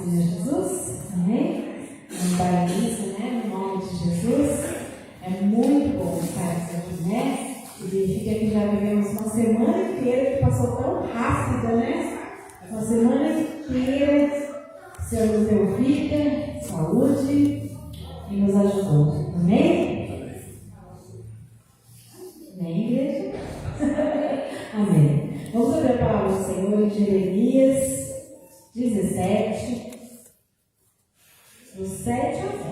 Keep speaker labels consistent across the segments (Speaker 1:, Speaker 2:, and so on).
Speaker 1: Senhor Jesus. Amém? Vamos dar início, né? No nome de Jesus. É muito bom estar aqui, né? Significa que já vivemos uma semana inteira que passou tão rápida, né? Uma semana inteira, o Senhor nos deu vida, saúde e nos ajudou. Amém? Amém, igreja? Amém. Vamos abrir a palavra do Senhor em Jeremias 17, do 7 ao 10.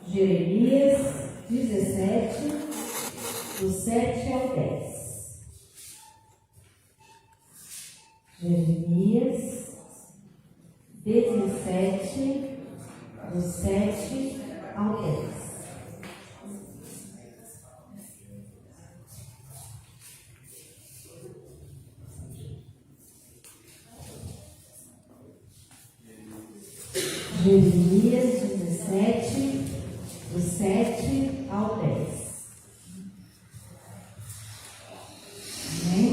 Speaker 1: Jeremias 17, do 7 ao 10. Jeremias 17, do 7 ao 10. Jeremias 17, do 7 ao 10. Amém?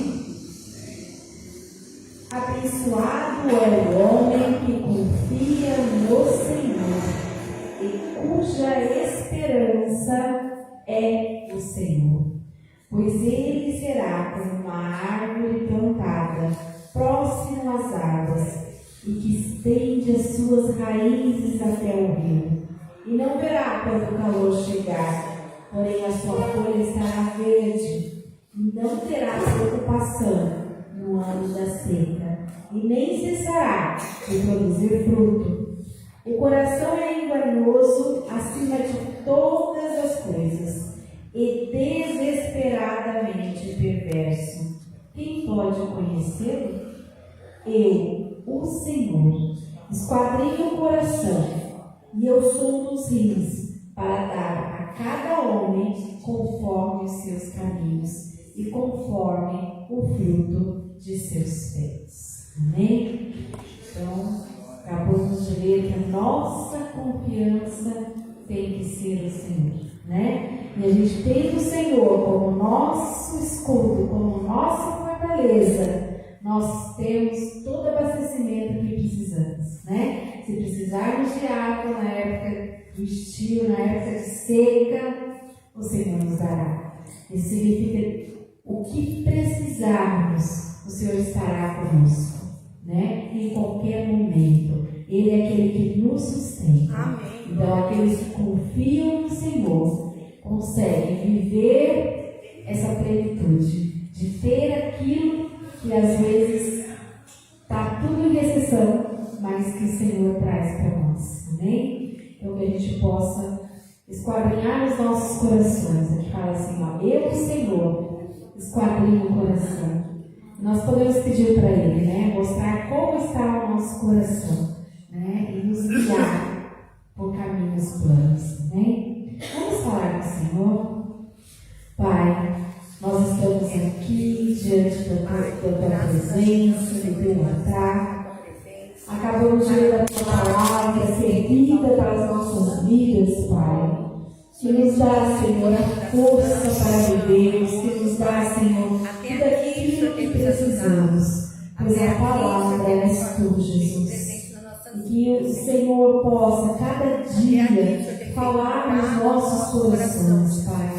Speaker 1: Abençoado é o homem que confia no Senhor e cuja esperança é o Senhor, pois ele será como uma árvore plantada próximo às águas e que estende as suas raízes até o rio, e não verá quando o calor chegar, porém a sua folha estará verde, e não terá preocupação no ano da seca, e nem cessará de produzir fruto. O coração é enganoso acima de todas as coisas, e desesperadamente perverso. Quem pode conhecê-lo? Eu, o Senhor, esquadrinho o coração, e eu sou dos rins, para dar a cada homem conforme os seus caminhos e conforme o fruto de seus feitos. Amém? Então, acabamos de ver que a nossa confiança tem que ser o Senhor, né? E a gente tem o Senhor como nosso escudo, como nossa fortaleza. Nós temos todo o abastecimento que precisamos, né? Se precisarmos de água na época do estio, na época de seca, o Senhor nos dará. Isso significa o que precisarmos, o Senhor estará conosco, né? Em qualquer momento. Ele é aquele que nos sustenta.
Speaker 2: Amém.
Speaker 1: Então, aqueles que confiam no Senhor conseguem viver essa plenitude de ter aquilo que às vezes está tudo em recessão, mas que o Senhor traz para nós. Amém? Então, que a gente possa esquadrinhar os nossos corações. A gente fala assim, ó, eu, o Senhor, esquadrinho o coração. Nós podemos pedir para Ele, né? Mostrar como está o nosso coração, né? E nos guiar por caminhos planos. Amém? Vamos falar com o Senhor. Pai, nós estamos aqui diante da tua presença, do teu altar. Acabamos de ler a tua palavra, servida para as nossas vidas, Pai. Que nos dá, Senhor, a força para vivermos, que nos dá, Senhor, tudo aquilo que precisamos. Pois a palavra és tu, Jesus. E que o Senhor possa, cada dia, falar nos nossos corações, Pai.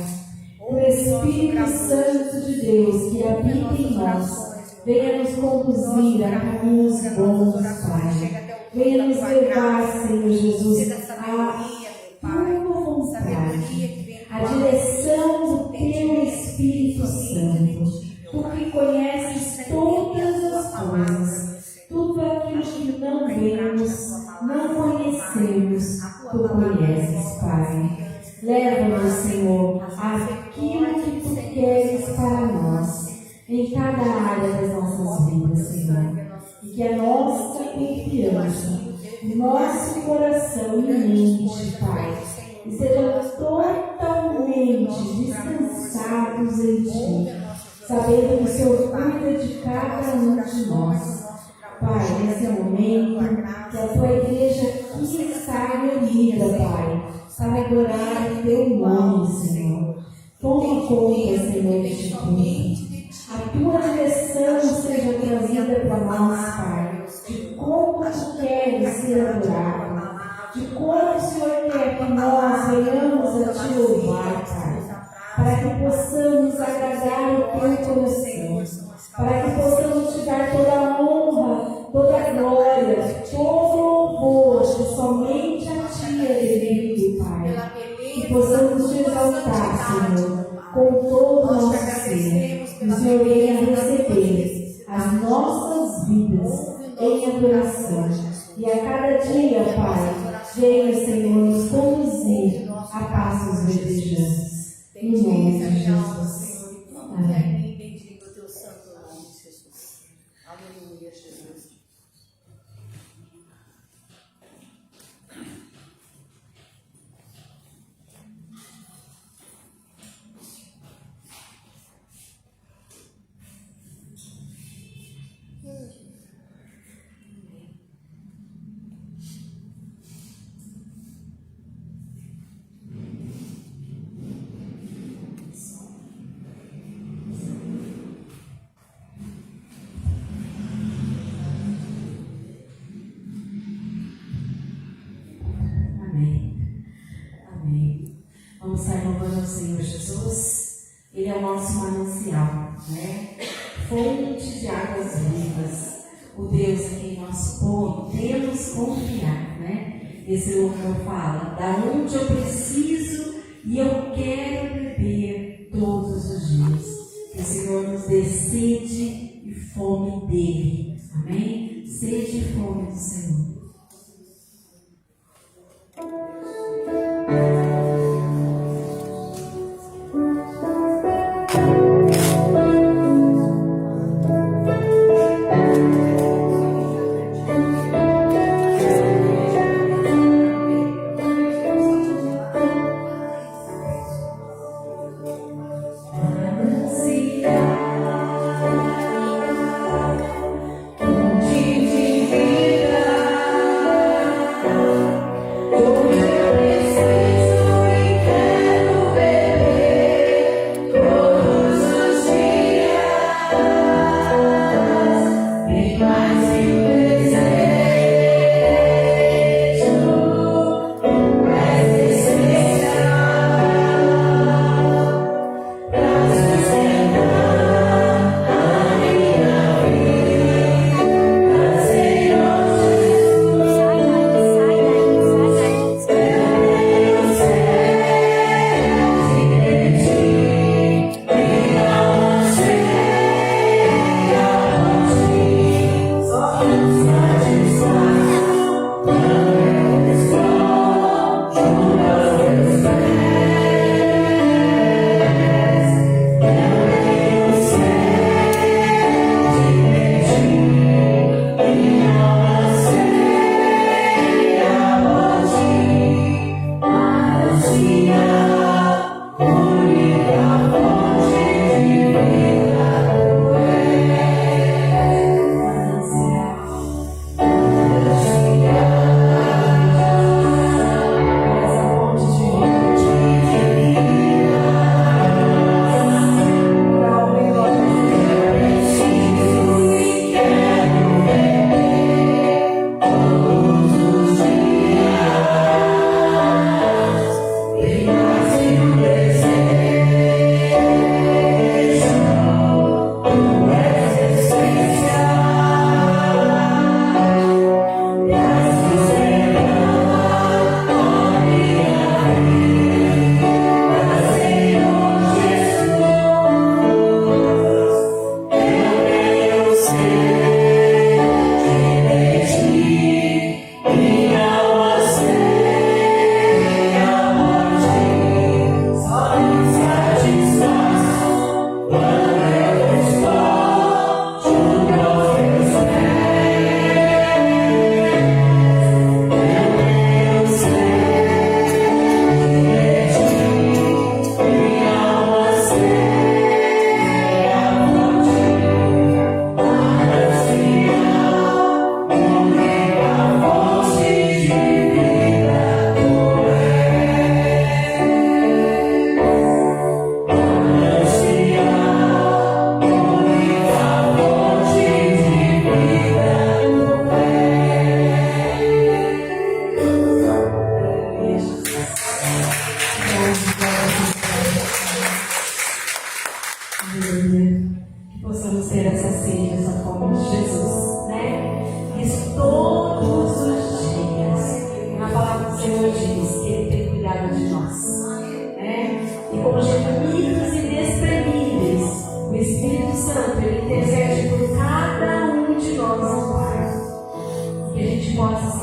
Speaker 1: O Espírito Santo de Deus que habita em nós, venha nos conduzir a caminhos bons, Pai. Venha nos levar, Senhor Jesus, a tua vontade, a direção do teu Espírito Santo. Tu que conheces todas as coisas, tudo aquilo que não vemos, não conhecemos, tu conheces, Pai. Leva-nos, Senhor, aquilo que tu queres para nós, em cada área das nossas vidas, Senhor. E que a nossa confiança, o nosso coração e mente, Pai, estejam totalmente descansados em Ti, sabendo que o Senhor cuida de cada um de nós. Pai, nesse momento, que a tua igreja aqui está reunida, Pai, para adorar o teu nome, Senhor. Toma conta, Senhor, deste culto. A tua direção seja trazida para nós, Pai, de como tu queres que possamos te dar toda a honra, toda a glória, todo o louvor, que somente a Ti é devido, Pai. Que possamos te exaltar, Senhor, com todo o nosso ser. Que o Senhor venha receber as nossas vidas em adoração. E a cada dia, Pai, venha, Senhor, nos conduzir a passos verdejantes. Em nome de Jesus. Amém.
Speaker 2: Bendiga o teu santo nome, Jesus. Aleluia, Jesus.
Speaker 1: Vamos estar louvando ao Senhor Jesus. Ele é o nosso manancial, né? Fonte de águas vivas. O Deus em quem nós podemos confiar, né? Esse louvor fala, da onde eu preciso e eu quero beber todos os dias. Que o Senhor nos dê sede e fome dele. Amém? Sede e fome do Senhor.
Speaker 3: Onde te vida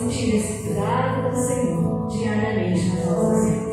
Speaker 1: sentir esse cuidado do Senhor diariamente nas nossas vidas.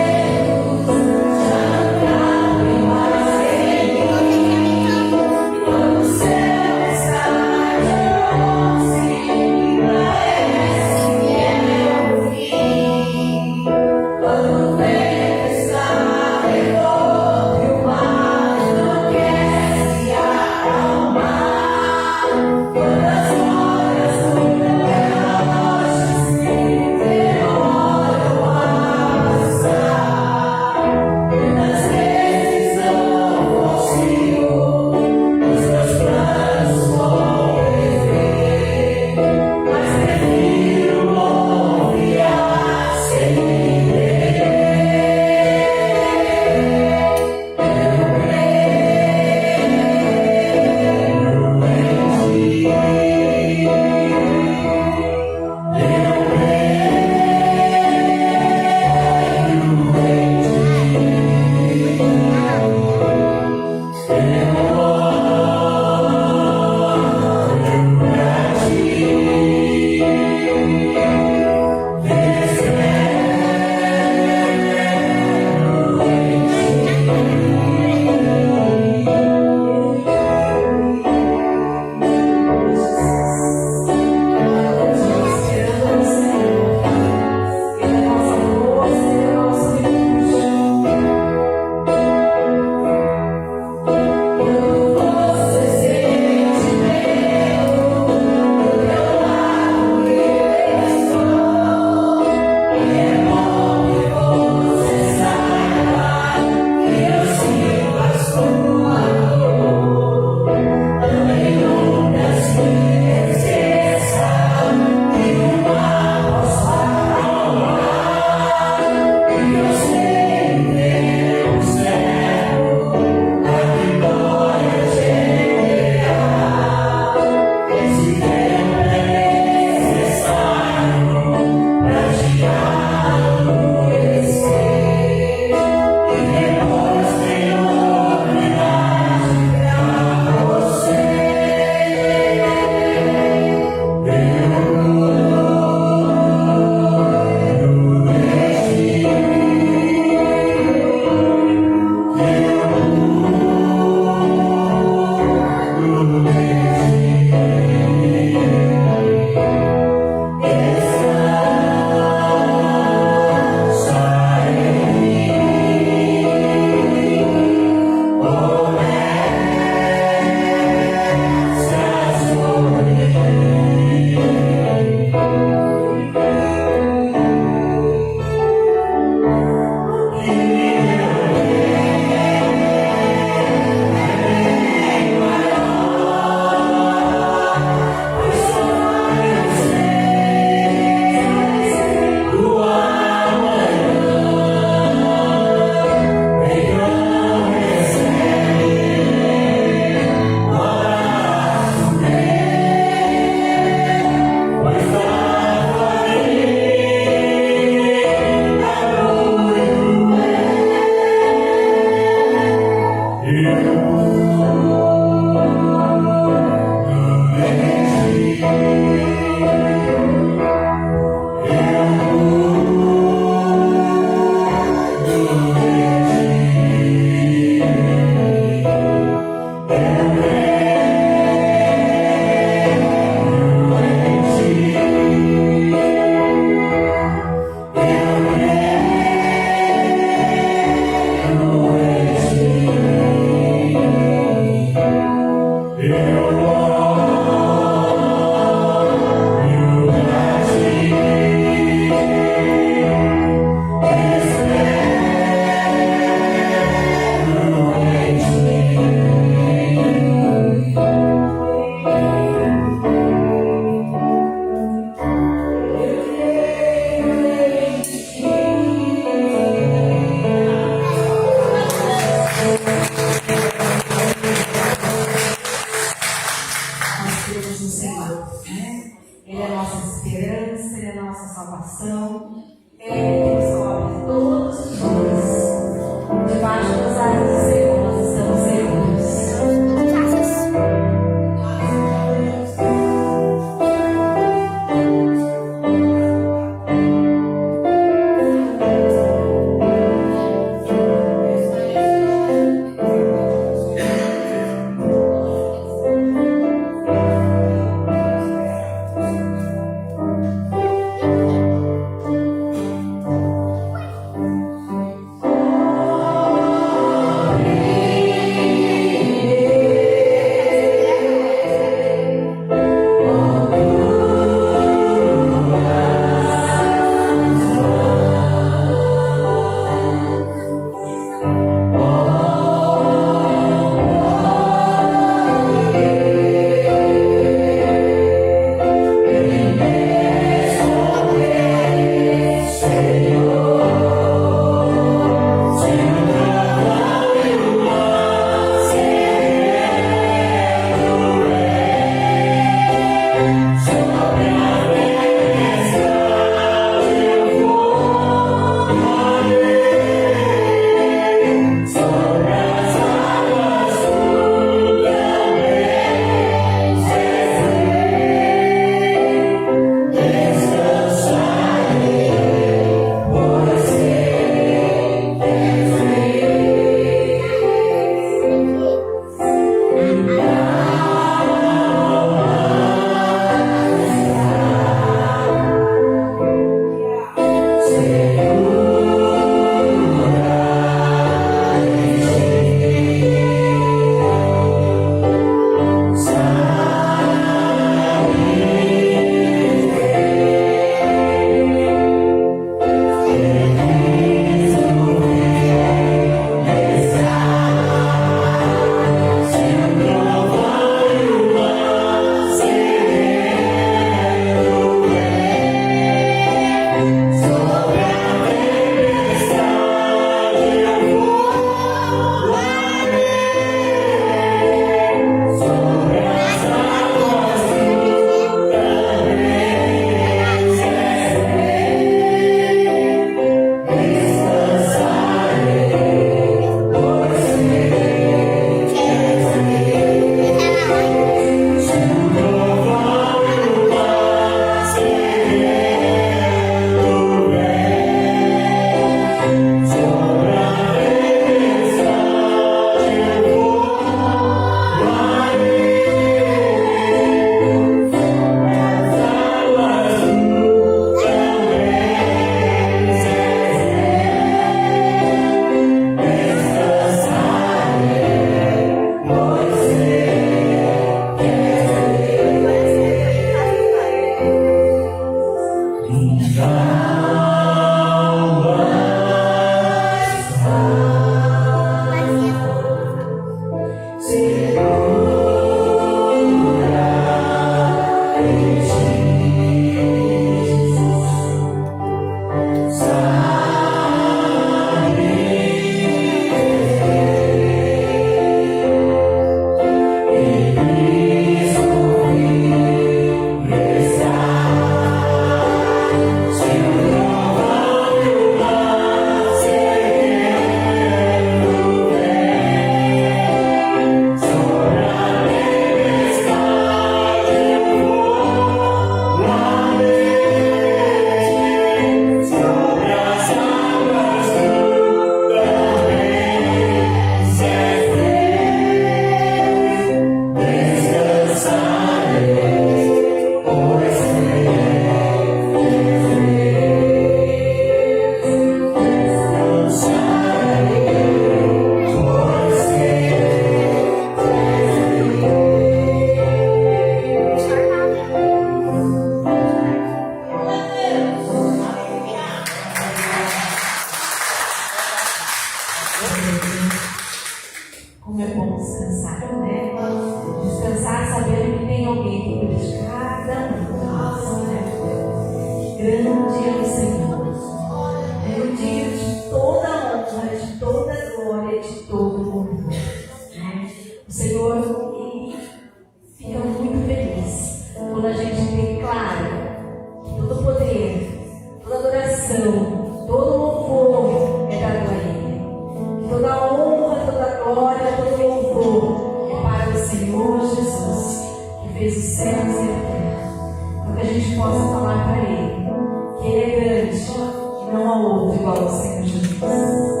Speaker 1: igual ao Senhor Jesus.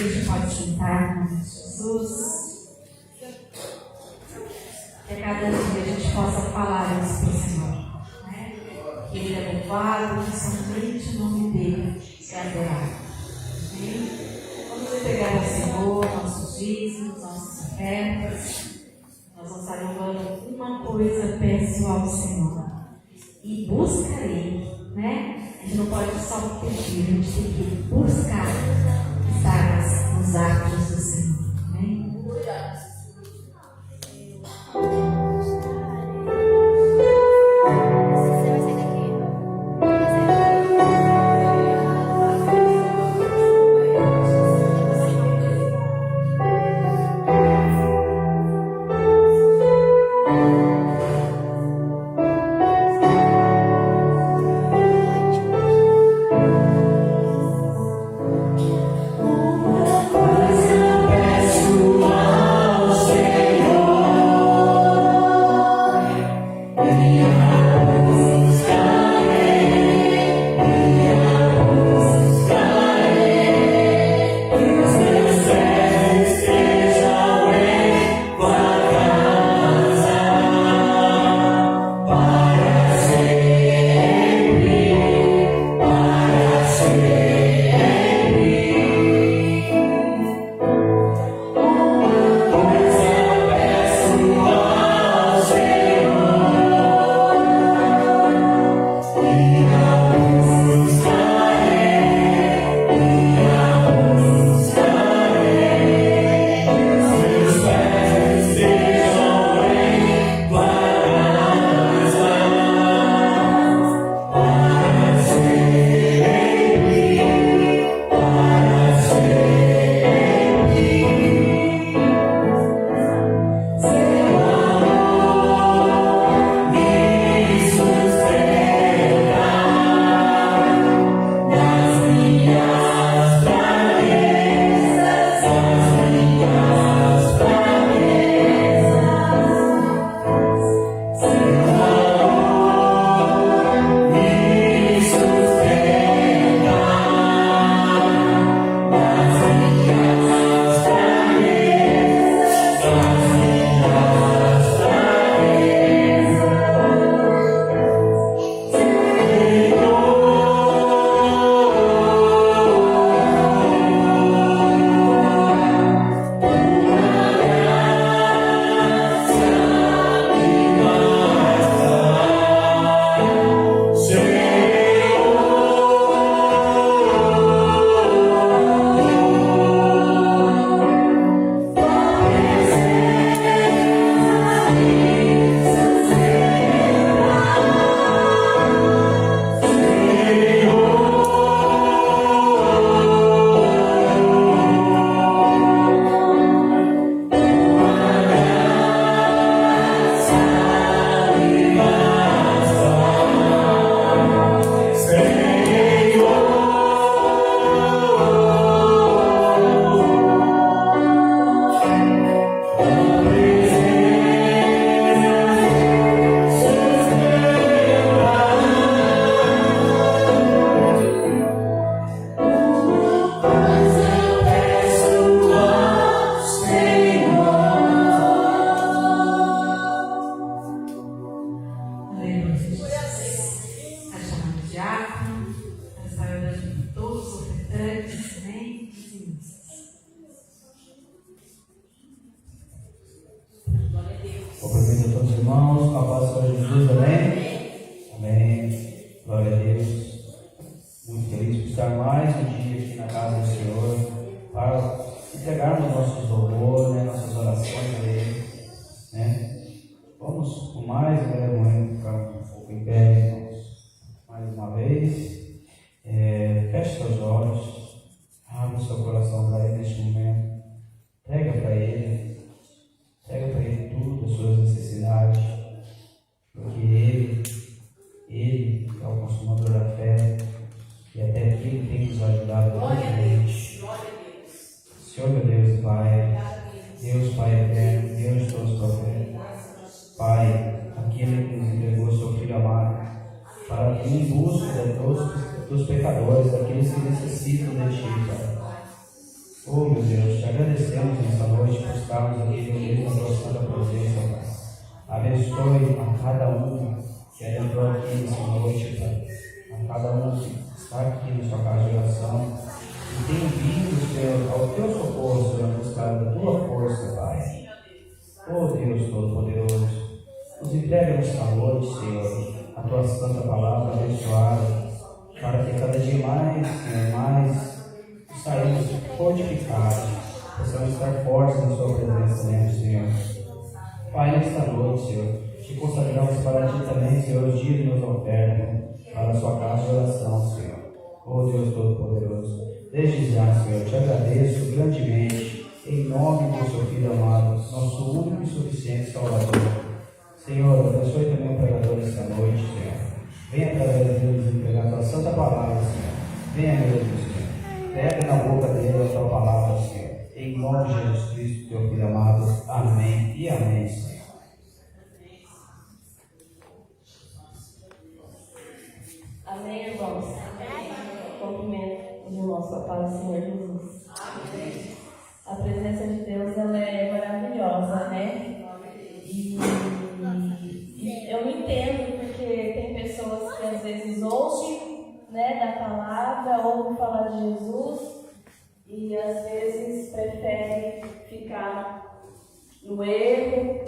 Speaker 1: Deus pode sentar, em nome de Jesus. Que a cada dia a gente possa falar isso para o Senhor, né? Que Ele é louvado, que somente o nome dele é adorado. Amém? Vamos entregar ao Senhor nossos dízimos, nossas ofertas. Nós vamos estar louvando uma coisa, peço ao Senhor. E buscarei, né? A gente não pode só pedir, a gente tem que buscar estar nos atos do Senhor. Amém?
Speaker 3: Coisa
Speaker 1: nome de Jesus. A chamada de diácono, a saída de todos os ofertantes, nem dizimistas.
Speaker 3: Cumprimento a todos os irmãos, com a paz do Senhor Jesus, amém? Amém. Glória a Deus. Muito feliz por estar mais um dia aqui na casa do Senhor, para entregarmos nossos louvor, né, nossas orações a Ele, né? Vamos, por mais um breve momento, ficar um pouco em pé, irmãos. Mais uma vez. Feche seus olhos, abre o seu coração para Ele neste momento. Entrega para Ele tudo, as suas necessidades, porque Ele é o consumador da fé e até aqui Ele tem nos ajudado.
Speaker 2: Glória a Deus, glória a Deus.
Speaker 3: Senhor, meu Deus, Pai, Deus Pai eterno, Deus de todos os profetas, Pai, aquele que nos entregou o seu Filho amado, para ir em busca dos pecadores, daqueles que necessitam de Ti, Pai. Oh, meu Deus, te agradecemos nessa noite por estarmos aqui reunidos na tua santa presença, Pai. Abençoe a cada um que entrou aqui nessa noite, Pai. A cada um que está aqui na sua casa de oração e tem vindo, Senhor, ao teu socorro, Senhor, buscar a tua força, Pai. Oh, Deus Todo-Poderoso, nos entrega nesta noite, Senhor, a tua santa palavra abençoada, para que cada dia mais, Senhor, mais saímos fortificados, possamos estar fortes na sua presença, né, Senhor. Pai, nesta noite, Senhor, te consagramos para Ti também, Senhor, os dias de nos oferta, para a sua casa de oração, Senhor. Oh, Deus Todo-Poderoso, desde já, Senhor, te agradeço grandemente, em nome do seu Filho amado, nosso único e suficiente Salvador. Senhor, abençoe também o pregador esta noite, Senhor. Venha através de Deus entregar a tua santa palavra, Senhor. Venha, meu Deus, Senhor. Pega na boca dele a tua palavra, Senhor. Em nome de Jesus Cristo, teu Filho amado. Amém e amém, Senhor.
Speaker 4: Amém, irmãos. Cumprimento os irmãos com a paz do Senhor Jesus.
Speaker 2: Amém.
Speaker 4: A presença de Deus, ela é maravilhosa, né? E eu não entendo, porque tem pessoas que às vezes ouvem, né, da palavra, ouvem falar de Jesus e às vezes preferem ficar no erro.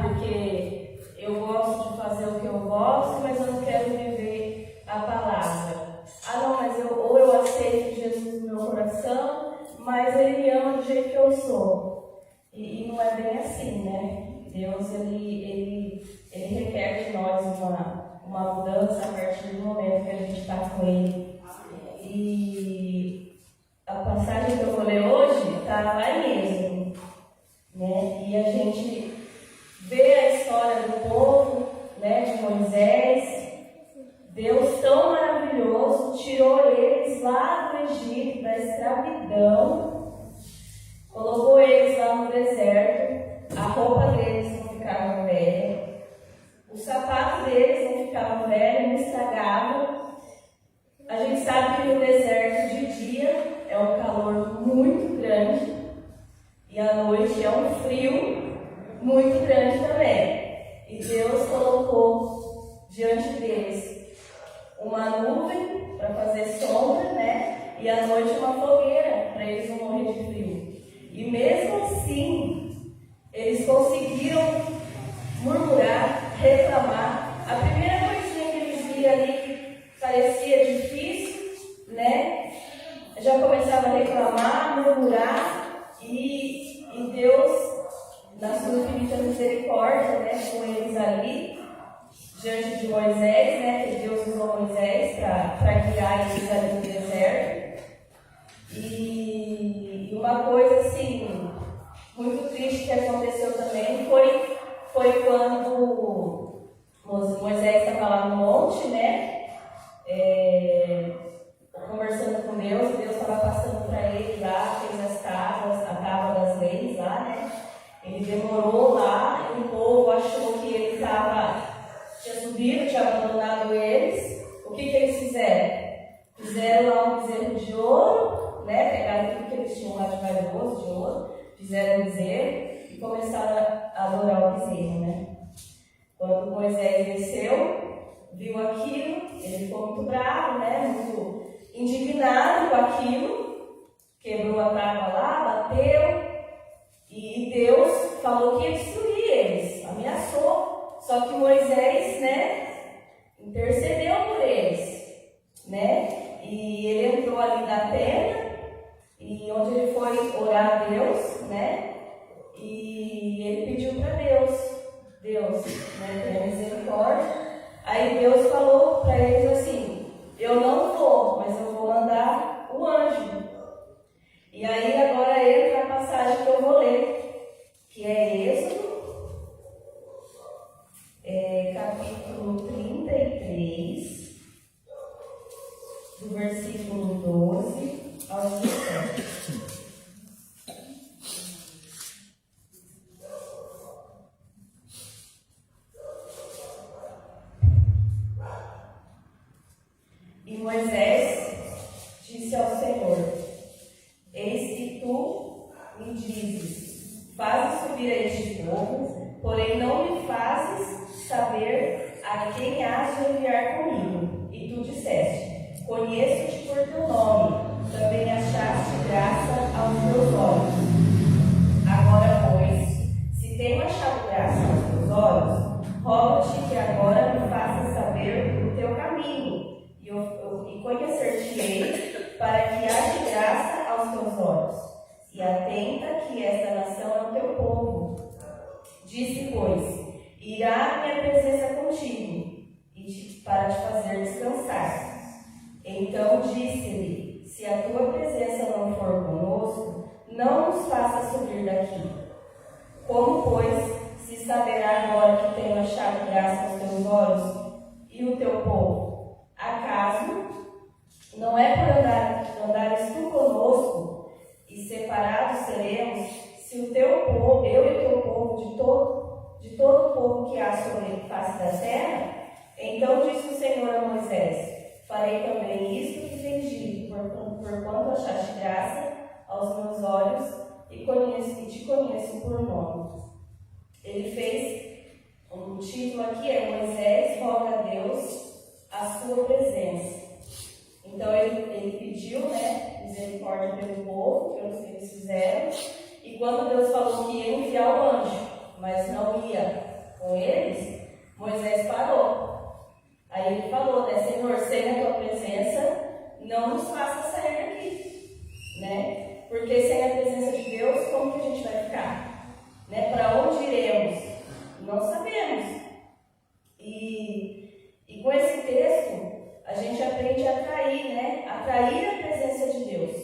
Speaker 4: Porque eu gosto de fazer o que eu gosto, mas eu não quero viver a palavra. Não, mas eu aceito Jesus no meu coração, mas Ele me ama do jeito que eu sou. E não é bem assim, né? Deus, Ele requer de nós uma mudança a partir do momento que a gente está com Ele. E a passagem que eu vou ler hoje está lá em Êxodo, né? E a gente vê a história do povo, né, de Moisés. Deus tão maravilhoso tirou eles lá do Egito, da escravidão, colocou eles lá no deserto, a roupa deles não ficava velha, o sapato deles não ficava velho, não estragava. A gente sabe que no deserto de dia é um calor muito grande e à noite é um frio muito grande também. E Deus colocou diante deles uma nuvem para fazer sombra, né? E à noite uma fogueira para eles não morrer de frio. E mesmo assim, eles conseguiram murmurar, reclamar. A primeira coisinha que eles viam ali que parecia difícil, né? Já começava a reclamar, murmurar, e Deus, na sua infinita misericórdia, né, com eles ali, diante de Moisés, né, que Deus usou Moisés para guiar eles ali no deserto. E uma coisa assim, muito triste que aconteceu também foi quando Moisés estava lá no monte, né, conversando com Deus, e Deus estava passando para ele lá, fez as tábuas, a tábua das leis lá, né. Ele demorou lá e o povo achou que ele tinha subido, tinha abandonado eles. O que eles fizeram? Fizeram lá um bezerro de ouro, né? Pegaram tudo que eles tinham lá de valioso, de ouro, fizeram um bezerro e começaram a adorar o bezerro, né? Quando Moisés desceu, viu aquilo, ele ficou muito bravo, né? Muito indignado com aquilo, quebrou a tábua lá, bateu, e Deus falou que ia destruir eles, ameaçou. Só que Moisés, né, intercedeu por eles, né? E ele entrou ali na tenda, e onde ele foi orar a Deus, né? E ele pediu para Deus, né, tenha misericórdia. Aí Deus falou para eles assim: eu não vou, mas eu vou mandar o anjo. E aí agora entra a passagem que eu vou ler, que é Êxodo, capítulo 33, do versículo 12 ao 17. E Moisés disse ao Senhor: eis que tu me dizes, faze subir a este povo, porém não me fazes saber a quem has de enviar comigo. E tu disseste: conheço-te por teu nome, também achaste graça aos meus olhos. Agora, pois, se tenho achado graça aos teus olhos, rogo-te que agora me faças saber o teu caminho, e conhecer-te-ei, para que haja graça aos teus olhos. E atenta que esta nação é o teu povo. Disse, pois, irá minha presença contigo, para te fazer descansar. Então disse-lhe: se a tua presença não for conosco, não nos faça subir daqui. Como, pois, se saberá agora que tenho achado graça aos teus olhos e o teu povo? Acaso não é por andares tu conosco e separados seremos, se o teu povo, eu e o teu povo, de todo o povo que há sobre a face da terra? Então disse o Senhor a Moisés: farei também isto que tens dito, porquanto achaste graça aos meus olhos e te conheço por nome. Ele fez um título aqui, Moisés roga a Deus a sua presença. Então ele pediu, né, misericórdia pelo povo, pelos que eles fizeram. E quando Deus falou que ia enviar o anjo, mas não ia com eles, Moisés parou. Aí ele falou, né: Senhor, sem a tua presença, não nos faça sair daqui, né? Porque sem a presença de Deus, como que a gente vai ficar? Né? Para onde iremos? Não sabemos. E com esse texto, a gente aprende a atrair, né? Atrair a presença de Deus.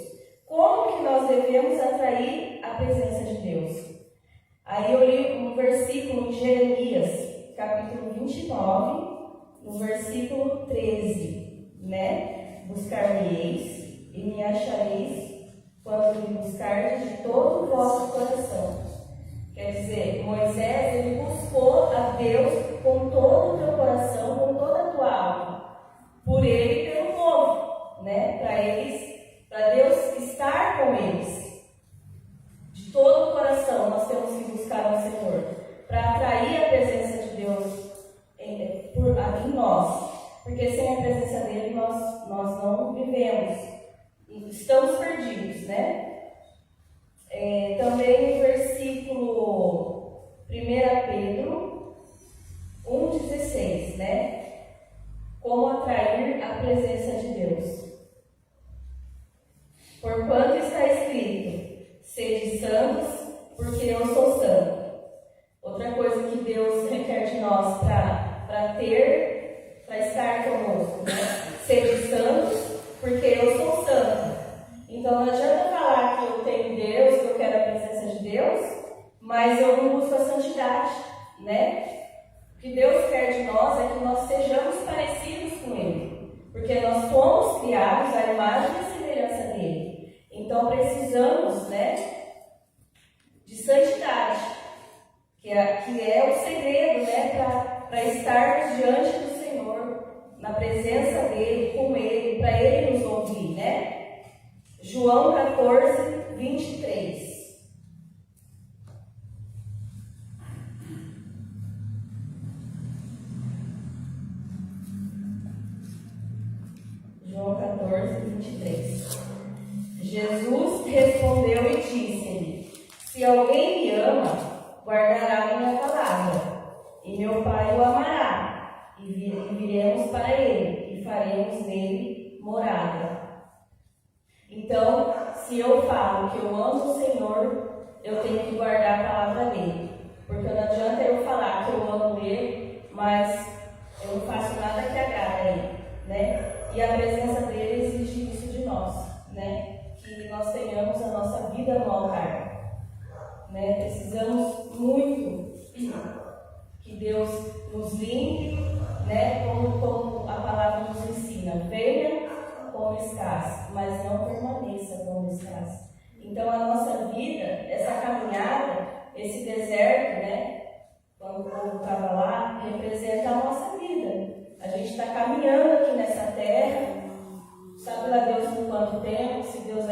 Speaker 4: Como que nós devemos atrair a presença de Deus? Aí eu li um versículo de Jeremias, capítulo 29, no versículo 13, né? Buscar-me-eis e me achareis quando me buscardes de todo o vosso coração. Quer dizer, Moisés, ele buscou a Deus com todo o teu coração, com toda a tua alma, por ele e pelo povo, né? Para Deus estar com eles. De todo o coração nós temos que buscar ao Senhor, para atrair a presença de Deus em nós, porque sem a presença dele nós não vivemos, estamos perdidos, né? Também no versículo 1 Pedro 1,16, né? Como atrair a presença de Deus. Porquanto está escrito: sede santos, porque eu sou santo. Outra coisa que Deus requer de nós para estar conosco, né? Sede santos, porque eu sou santo. Então não adianta falar que eu tenho Deus, que eu quero a presença de Deus, mas eu não busco a santidade, né? O que Deus quer de nós é que nós sejamos parecidos com Ele, porque nós fomos criados à imagem e à semelhança dele. Então precisamos, né, de santidade, que é o segredo, né, para estarmos diante do Senhor, na presença dele, com ele, para ele nos ouvir, né? João 14, 23. João 14, 23. Jesus respondeu e disse-lhe: Se alguém me ama, guardará minha palavra, e meu Pai o amará, e viremos para ele, e faremos nele morada. Então, se eu falo que eu amo o Senhor, eu tenho que guardar a palavra dele. Porque não adianta eu falar que eu amo ele, mas eu não faço nada que agrade a ele, né? E a presença dele exige isso de nós, né? Que nós tenhamos a nossa vida no altar, né? Precisamos muito que Deus nos limpe, né? Como a palavra nos ensina: venha como estás, mas não permaneça como estás. Então a nossa vida, essa caminhada, esse deserto, né? Quando o povo estava lá, representa a nossa vida. A gente está caminhando aqui nessa terra, sabe lá Deus por quanto tempo, se Jesus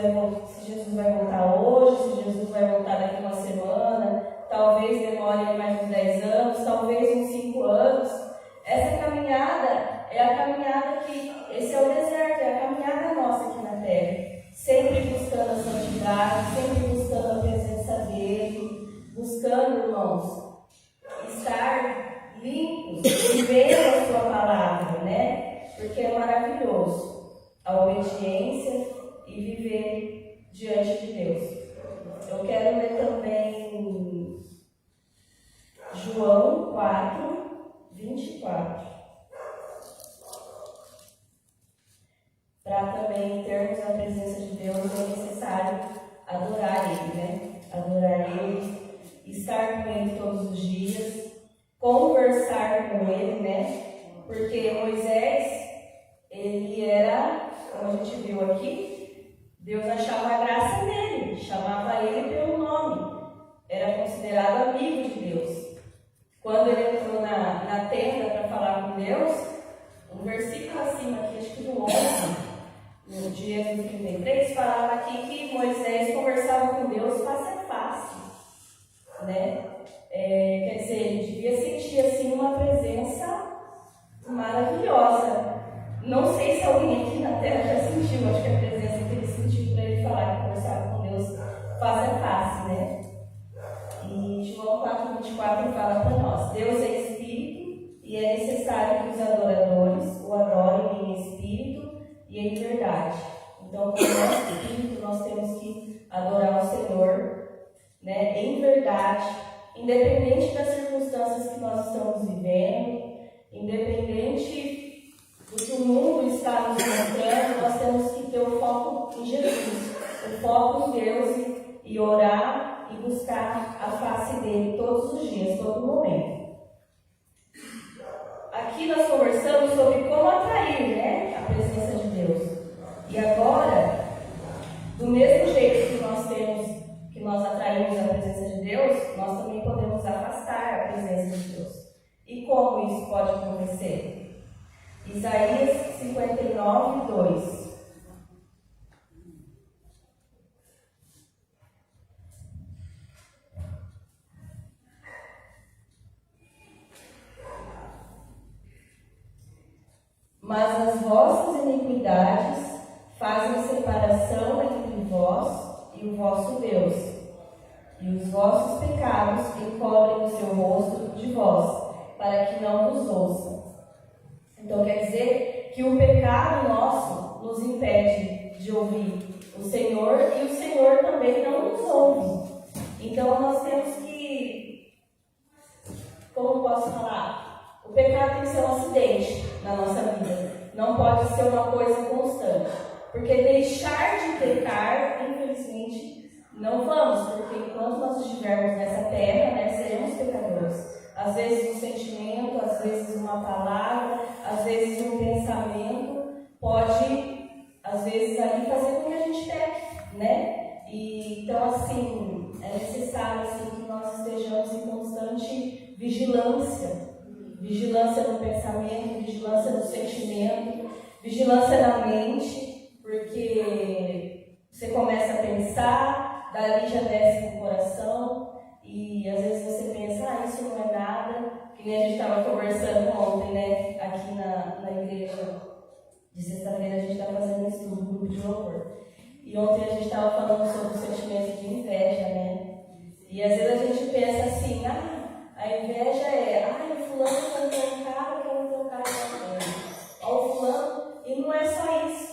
Speaker 4: vai voltar hoje, se Jesus vai voltar daqui uma semana, talvez demore mais uns 10 anos, talvez uns 5 anos. Essa caminhada é a caminhada esse é o deserto, é a caminhada nossa aqui na terra. Sempre buscando a santidade, sempre buscando a presença dele, buscando, irmãos, estar limpos, vivendo a sua palavra, né? Porque é maravilhoso a obediência e viver diante de Deus. Eu quero ler também João 4, 24. Para também termos a presença de Deus, é necessário adorar Ele, né? Adorar Ele, estar com Ele todos os dias, conversar com Ele, né? Porque Moisés, ele era, como a gente viu aqui, Deus achava graça nele, chamava ele pelo nome, era considerado amigo de Deus. Quando ele entrou na tenda para falar com Deus, um versículo acima aqui, acho que do 11, no dia 33, falava aqui que Moisés conversava com Deus face a face, né? Quer dizer, ele devia sentir assim uma presença maravilhosa. Não sei se alguém aqui na terra já sentiu, acho que a presença que ele sentiu para ele falar que conversava com Deus face a face, né? E João 4,24 fala para nós: Deus é Espírito e é necessário que os adoradores o adorem em Espírito e em verdade. Então, com o nosso Espírito, nós temos que adorar o Senhor, né, em verdade, independente das circunstâncias que nós estamos vivendo, independente do que o mundo está nos mostrando, nós temos que ter o foco em Jesus, o foco em Deus e orar e buscar a face dele todos os dias, todo momento. Aqui nós conversamos sobre como atrair, né, a presença de Deus. E agora, do mesmo jeito que nós atraímos a presença de Deus, nós também podemos afastar a presença de Deus. E como isso pode acontecer? Isaías 59, 2. Mas as vossas iniquidades fazem separação entre vós e o vosso Deus, e os vossos pecados encobrem o seu rosto de vós, para que não vos ouçam. Então quer dizer que o pecado nosso nos impede de ouvir o Senhor, e o Senhor também não nos ouve. Então nós temos que, como posso falar, o pecado tem que ser um acidente na nossa vida, não pode ser uma coisa constante, porque deixar de pecar, infelizmente, não vamos, porque enquanto nós estivermos nessa terra, né, seremos pecadores. Às vezes um sentimento, às vezes uma palavra, às vezes um pensamento pode, às vezes, ali fazer com que a gente peque, né? E, então, assim, é necessário assim, que nós estejamos em constante vigilância. Vigilância no pensamento, vigilância no sentimento, vigilância na mente, porque você começa a pensar, dali já desce no coração, e às vezes você pensa, isso não é nada, que nem a gente estava conversando ontem, né, aqui na igreja de sexta-feira, a gente estava de louvor. E ontem a gente estava falando sobre o sentimento de inveja, né? E às vezes a gente pensa assim, a inveja é, o fulano quer ter um carro, eu quero ter um carro igual a ele. Ó, o fulano, e não é só isso.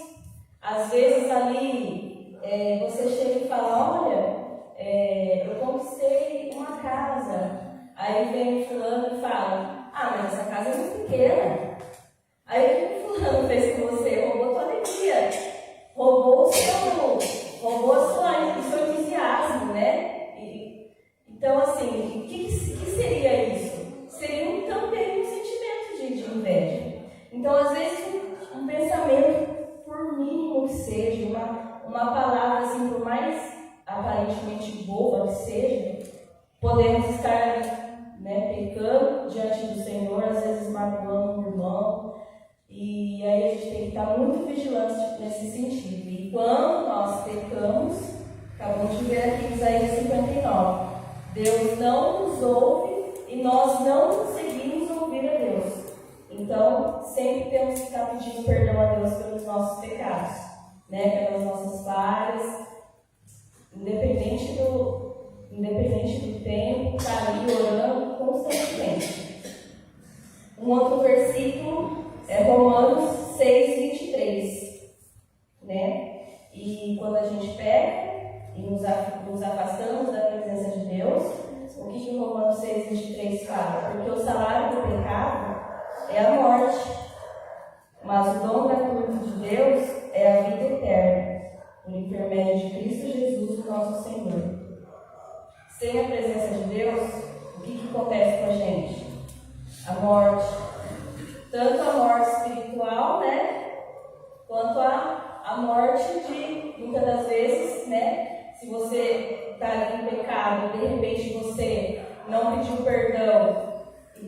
Speaker 4: Às vezes ali, você chega e fala, olha, eu conquistei uma casa. Aí vem o fulano e fala, mas essa casa é muito pequena. Aí o que o fulano fez com você? Roubou tua alegria, roubou o seu entusiasmo, né? Então, assim, o que seria isso? Seria também um sentimento de inveja. Então, às vezes, um pensamento, por mínimo que seja, uma palavra, assim, por mais aparentemente boa que seja, podemos estar, né, pecando diante do Senhor, às vezes magoando o irmão. E aí a gente tem que estar muito vigilante nesse sentido. E quando nós pecamos, acabamos de ver aqui em Isaías 59, Deus não nos ouve e nós não conseguimos ouvir a Deus. Então, sempre temos que estar pedindo perdão a Deus pelos nossos pecados, né? Pelas nossas falhas, independente do tempo, estar ali orando constantemente. Um outro versículo é Romanos 6:23, né? E quando a gente peca e nos afastamos da presença de Deus, o que Romanos 6:23 fala? Porque o salário do pecado é a morte, mas o dom gratuito de Deus é a vida eterna, por intermédio de Cristo Jesus, o nosso Senhor. Sem a presença de Deus, o que acontece com a gente? A morte. Tanto a morte espiritual, né? Quanto a morte de, muitas das vezes, né? Se você está ali em pecado, de repente você não pediu perdão,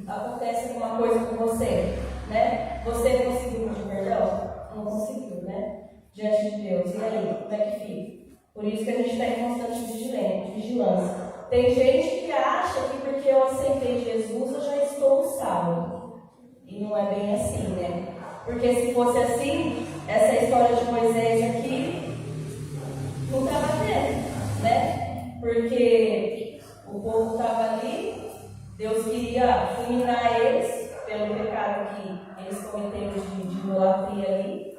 Speaker 4: acontece alguma coisa com você, né? Você conseguiu pedir perdão? Não conseguiu, né? Diante de Deus. E aí, como é que fica? Por isso que a gente está em constante vigilância. Tem gente que acha que porque eu aceitei Jesus, eu já estou salvo. E não é bem assim, né? Porque se fosse assim, essa história de Moisés aqui não estava tendo, né? Porque o povo estava ali, Deus queria fulminar eles pelo pecado que eles cometeram de idolatria ali,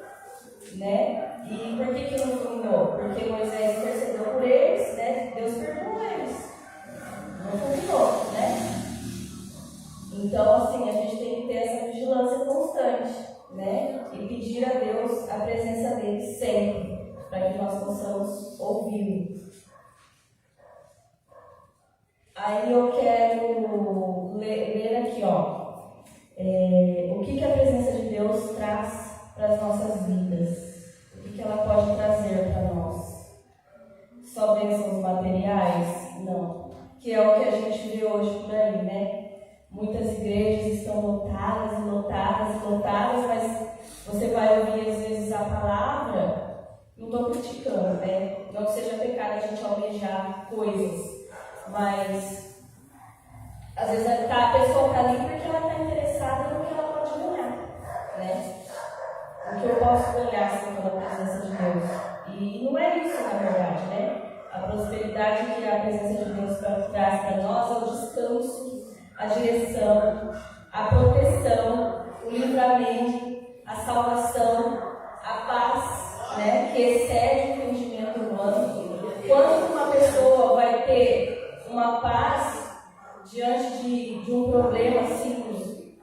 Speaker 4: né? E por que não fulminou? Porque Moisés intercedeu por eles, né? Deus perdoou eles. Não fulminou, né? Então, assim, a gente tem que ter essa vigilância constante, né? E pedir a Deus a presença dele sempre, para que nós possamos ouvi-lo. Aí eu quero ler aqui, ó, o que a presença de Deus traz para as nossas vidas, o que ela pode trazer para nós. Só bênçãos materiais? Não. Que é o que a gente vê hoje por aí, né? Muitas igrejas estão lotadas, mas você vai ouvir às vezes a palavra, não estou criticando, né? Não que seja pecado a gente almejar coisas, mas às vezes a pessoa está ali porque ela está interessada no que ela pode ganhar, né? O que eu posso ganhar assim pela presença de Deus. E não é isso, na verdade, né? A prosperidade que a presença de Deus traz para nós é o descanso, a direção, a proteção, o livramento, a salvação, a paz, né, que excede o entendimento humano. Quando uma pessoa vai ter uma paz diante de um problema assim,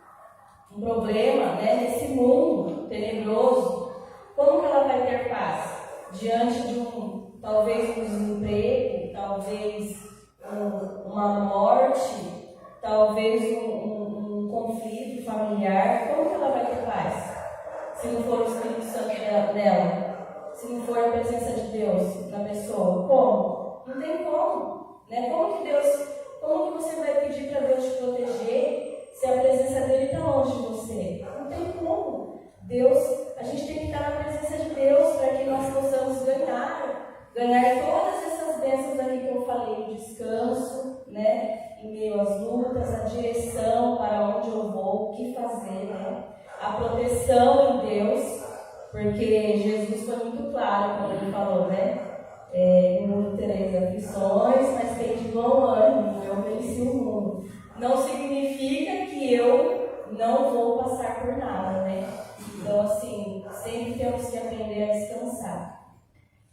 Speaker 4: um problema, né, nesse mundo tenebroso, como que ela vai ter paz? Diante de talvez um desemprego, talvez uma morte, talvez um conflito familiar, como que ela vai ter paz? Se não for o Espírito Santo nela, se não for a presença de Deus na pessoa, como? Não tem como, né? Como que você vai pedir para Deus te proteger se a presença dele está longe de você? Não tem como. Deus, a gente tem que estar na presença de Deus para que nós possamos ganhar todas essas bênçãos aqui que eu falei, o descanso, né? Em meio às lutas, a direção para onde eu vou, o que fazer, né? A proteção em Deus, Porque Jesus foi muito claro quando ele falou, né? No mundo tereis aflições, mas tem de bom ânimo, eu venci o mundo. Não significa que eu não vou passar por nada, né? Então, assim, sempre temos que aprender a descansar.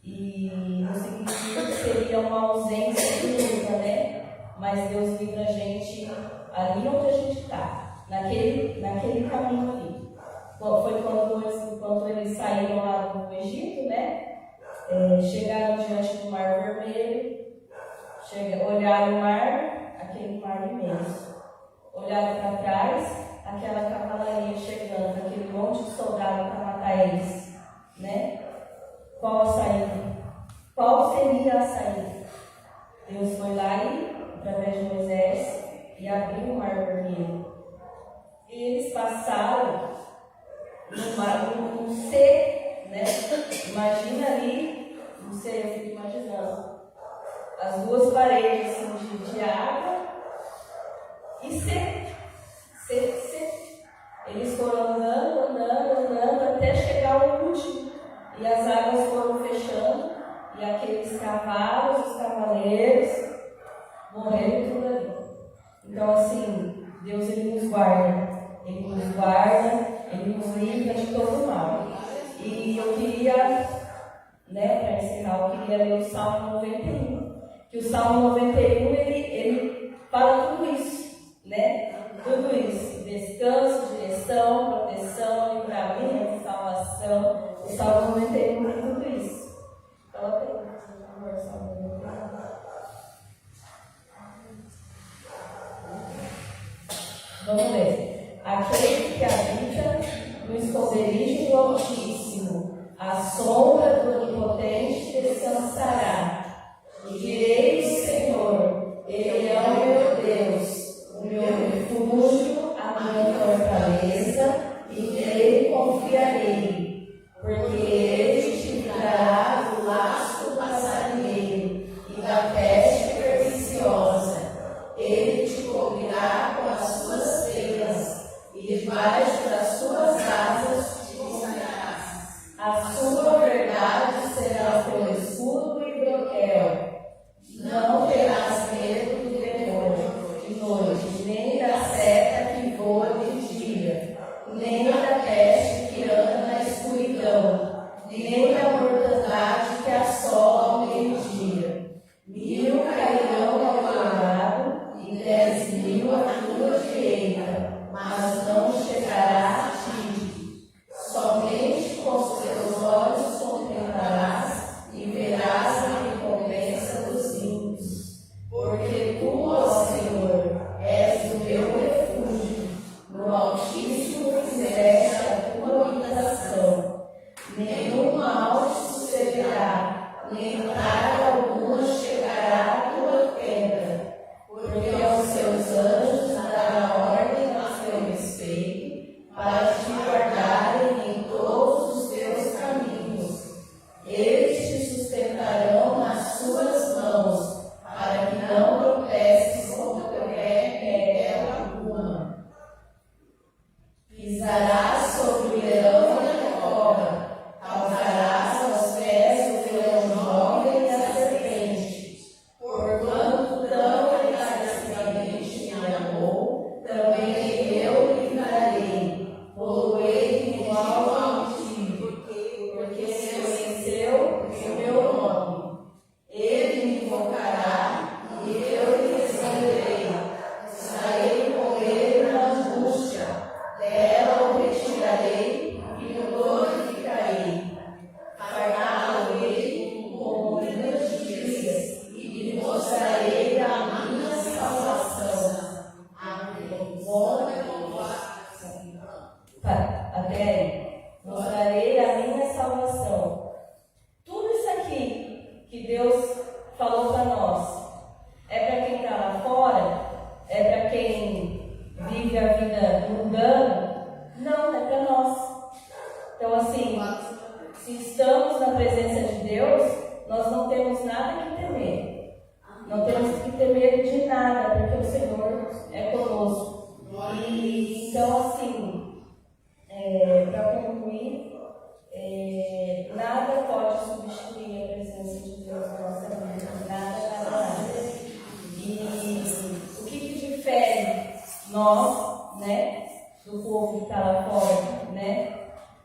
Speaker 4: E não significa que seria uma ausência de luta, né? Mas Deus livra a gente ali onde a gente está, naquele caminho ali. Foi quando eles saíram lá do Egito, né? Chegaram diante do Mar Vermelho, olharam o mar, aquele mar imenso. Olharam para trás, aquela cavalaria chegando, aquele monte de soldado para matar eles, né? Qual a saída? Qual seria a saída? Deus foi lá e, através de Moisés, e abriu o Mar Vermelho. E eles passaram num ser, né? Imagina ali, não sei, eu fico imaginando, as duas paredes assim, de água e ser. Eles foram andando até chegar ao último. E as águas foram fechando, e aqueles cavalos, os cavaleiros, morreram tudo ali. Então, assim, Deus ele nos guarda, Ele nos livra de todo o mal. E eu queria, né, para encerrar, eu queria ler o Salmo 91. Que o Salmo 91, ele fala tudo isso, né? Tudo isso. Descanso, direção, proteção, livramento, salvação. O Salmo 91 tem tudo isso. Coloca aí, por favor, Salmo 91. Vamos ler. Aquele que habita no esconderijo do Altíssimo, à sombra do Onipotente descansará. Direi do Senhor, Ele é o meu Deus, o meu refúgio, a minha fortaleza, e nele confiarei, porque Ele te livrará do laço do passarinheiro e da peste perniciosa. Ele te cobrirá com as suas penas, e debaixo das suas asas te esconderás. A sua verdade será o teu escudo e broquel. Não terás medo do demônio de noite, nem da seta que voa de dia, nem da peste que anda na escuridão, nem da mortandade que assola ao meio-dia. 1000 cairão ao teu lado e 10.000 à tua direita, mas não chegará a ti. Somente com os teus olhos contemplarás e verás a recompensa dos ímpios. Porque tu, ó Senhor, és o meu refúgio, no Altíssimo fizeste a tua habitação. Nenhum mal te sucederá, nem praga alguma chegará à tua tenda, porque aos seus anjos dará ordem a teu respeito, para te guardarem em todos os teus caminhos. Eles te sustentarão nas suas mãos, para que não tropeces com o teu pé em pedra alguma. Pisarás sobre o leão e a cobra, calcarás aos pés o leão jovem e a serpente. Porquanto tão encarecidamente me amou, também eu livrarei, poloei igual ao tiro, porque conheceu o meu nome. Ele me invocará e eu lhe responderei. Estarei com ele na angústia, dela o retirarei e o glorificarei. Fartá-lo-ei com muitas dias e lhe mostrarei a minha salvação. Até aí. Mostrarei a minha salvação. Tudo isso aqui que Deus falou para nós é para quem está lá fora? É para quem vive a vida mundana? Não, é para nós. Então, assim, se estamos na presença de Deus, nós não temos nada que temer. Não temos que ter medo de nada, porque o Senhor é conosco. E, então, assim, para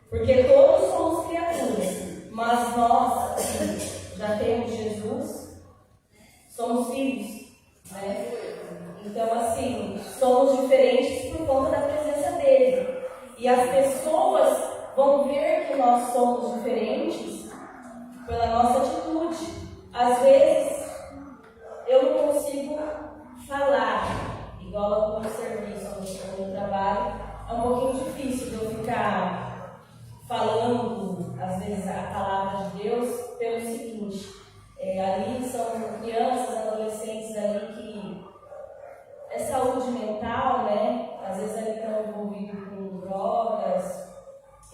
Speaker 4: Porque todos somos criaturas, mas nós, que já temos Jesus, somos filhos, né? Então, assim, somos diferentes por conta da presença dele. E as pessoas vão ver que nós somos diferentes pela nossa atitude. Às vezes, eu não consigo falar, igual no serviço, no trabalho, é um pouquinho difícil de eu ficar falando, às vezes, a palavra de Deus pelo seguinte, ali são crianças, adolescentes ali que é saúde mental, né? Às vezes ali estão envolvidos com drogas,